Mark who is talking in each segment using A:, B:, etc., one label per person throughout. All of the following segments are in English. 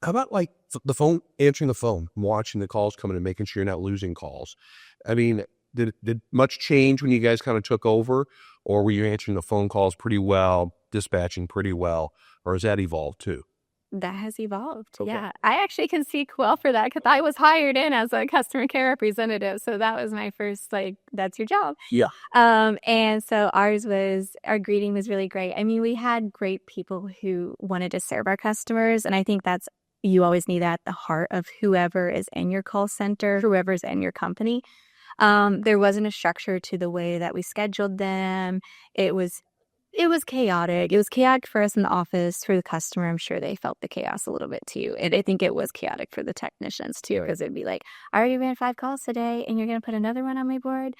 A: How about like the phone, answering the phone, watching the calls coming and making sure you're not losing calls? I mean, did much change when you guys kind of took over, or were you answering the phone calls pretty well, dispatching pretty well, or has that evolved too?
B: That has evolved.
A: Okay.
B: Yeah. I actually can speak well for that because I was hired in as a customer care representative. So that was my first, like, that's your job.
A: Yeah.
B: And so our greeting was really great. I mean, we had great people who wanted to serve our customers. And I think you always need that at the heart of whoever is in your call center, whoever's in your company. There wasn't a structure to the way that we scheduled them. It was chaotic. It was chaotic for us in the office. For the customer, I'm sure they felt the chaos a little bit too. And I think it was chaotic for the technicians too, because it'd be like, I already ran 5 calls today and you're going to put another one on my board.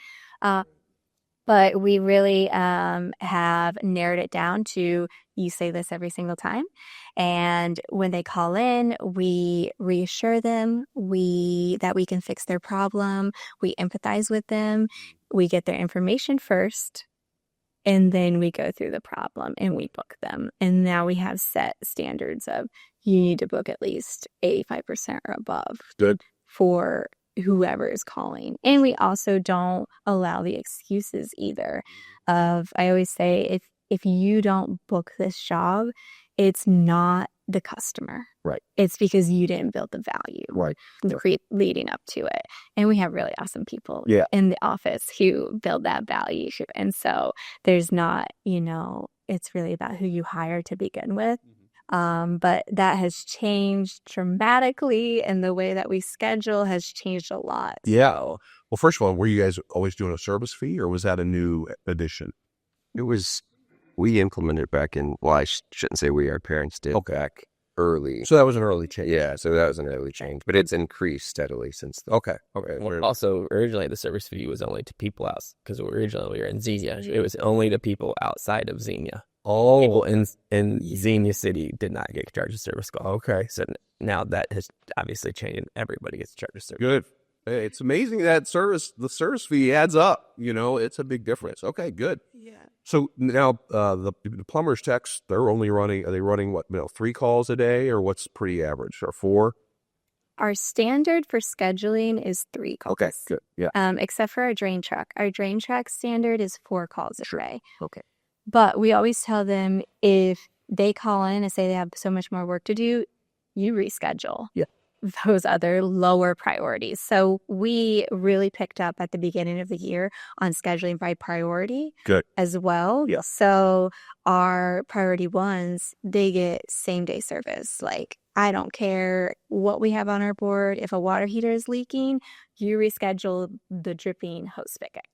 B: But we really have narrowed it down to, you say this every single time. And when they call in, we reassure them that we can fix their problem. We empathize with them. We get their information first. And then we go through the problem and we book them. And now we have set standards of you need to book at least 85% or above.
A: Good.
B: For whoever is calling. And we also don't allow the excuses either I always say, if you don't book this job, it's not the customer.
A: Right.
B: It's because you didn't build the value.
A: Right.
B: Leading up to it. And we have really awesome people in the office who build that value. And so there's not, it's really about who you hire to begin with. But that has changed dramatically, and the way that we schedule has changed a lot.
A: Yeah. Well, first of all, were you guys always doing a service fee, or was that a new addition?
C: We implemented back in, well, I shouldn't say we, our parents did back early.
A: So that was an early change.
C: Yeah, so that was an early change, but it's increased steadily since then.
A: Okay.
D: Well, also, originally the service fee was only to people out, because originally we were in Xenia. It was only to people outside of Xenia.
A: Oh.
D: People in Xenia City did not get charged a service call.
A: Okay.
D: So now that has obviously changed, and everybody gets charged a service.
A: Good. Hey, it's amazing that the service fee adds up. It's a big difference. Okay, good.
B: Yeah.
A: So now the Plumbers techs, are they running what, 3 calls a day, or what's pretty average, or 4?
B: Our standard for scheduling is 3 calls.
A: Okay, good. Yeah.
B: Except for our drain truck. Our drain truck standard is 4 calls a day.
A: Okay.
B: But we always tell them, if they call in and say they have so much more work to do, you reschedule those other lower priorities. So we really picked up at the beginning of the year on scheduling by priority as well.
A: Yeah.
B: So our priority ones, they get same day service. Like, I don't care what we have on our board. If a water heater is leaking, you reschedule the dripping hose spigot.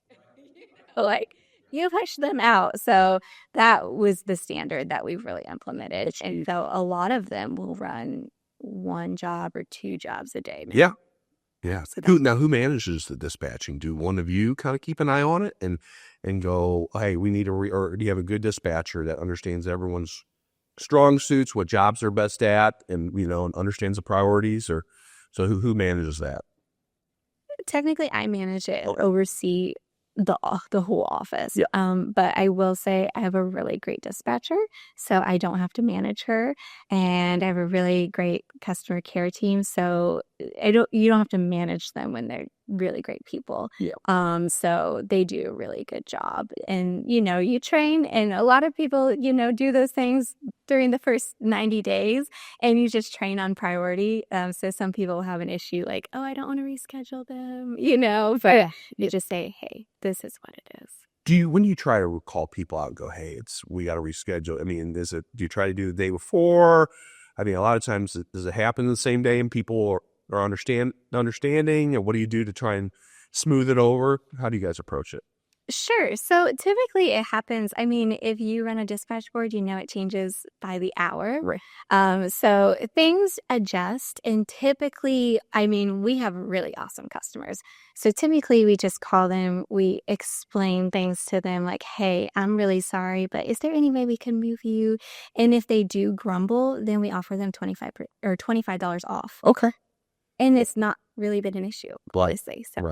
B: You push them out. So that was the standard that we've really implemented. And so a lot of them will run 1 job or 2 jobs a day.
A: Yeah. Yeah. Who manages the dispatching? Do one of you kind of keep an eye on it and go, hey, we need or do you have a good dispatcher that understands everyone's strong suits, what jobs they're best at, and, understands the priorities? Or so who manages that?
B: Technically, I manage it and oversee the whole office.
A: Yeah.
B: But I will say I have a really great dispatcher, so I don't have to manage her, and I have a really great customer care team, so you don't have to manage them when they're really great people.
A: Yeah.
B: So they do a really good job, and you train, and a lot of people do those things during the first 90 days, and you just train on priority. So some people have an issue like, oh, I don't want to reschedule them, but you just say, hey, this is what it is.
A: When you try to call people out and go, hey, we got to reschedule, I mean, do you try to do the day before? I mean, a lot of times, does it happen the same day and people are understanding? And what do you do to try and smooth it over? How do you guys approach it?
B: Sure. So typically it happens, I mean, if you run a dispatch board, it changes by the hour.
A: Right.
B: So things adjust, and typically, I mean, we have really awesome customers. So typically we just call them, we explain things to them like, hey, I'm really sorry, but is there any way we can move you? And if they do grumble, then we offer them $25 off.
A: Okay.
B: And it's not really been an issue, honestly. So